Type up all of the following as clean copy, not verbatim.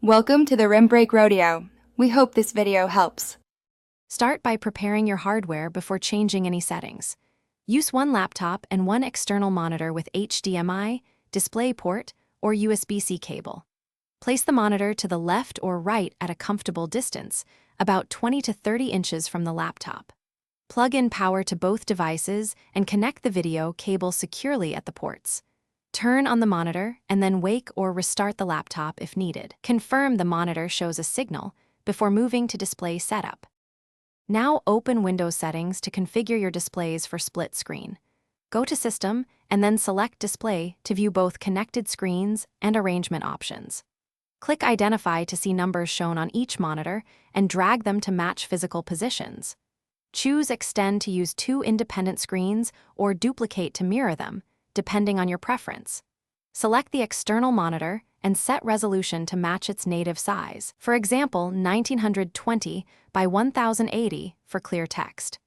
Welcome to the Rim Break Rodeo. We hope this video helps. Start by preparing your hardware before changing any settings. Use one laptop and one external monitor with HDMI, DisplayPort, or USB-C cable. Place the monitor to the left or right at a comfortable distance, about 20 to 30 inches from the laptop. Plug in power to both devices and connect the video cable securely at the ports. Turn on the monitor and then wake or restart the laptop if needed. Confirm the monitor shows a signal before moving to display setup. Now open Windows settings to configure your displays for split screen. Go to System and then select Display to view both connected screens and arrangement options. Click Identify to see numbers shown on each monitor and drag them to match physical positions. Choose Extend to use two independent screens or Duplicate to mirror them, depending on your preference. Select the external monitor and set resolution to match its native size. For example, 1920 by 1080 for clear text.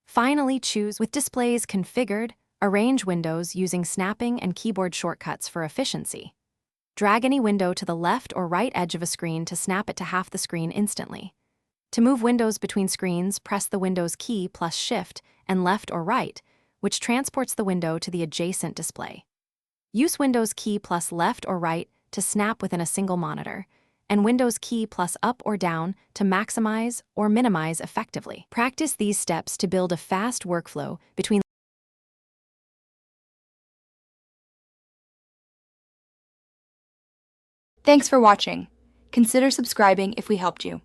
Finally, choose With displays configured, arrange windows using snapping and keyboard shortcuts for efficiency. Drag any window to the left or right edge of a screen to snap it to half the screen instantly. To move windows between screens, press the Windows key plus Shift and left or right, which transports the window to the adjacent display. Use Windows key plus left or right to snap within a single monitor, and Windows key plus up or down to maximize or minimize effectively. Practice these steps to build a fast workflow between. Thanks for watching. Consider subscribing if we helped you.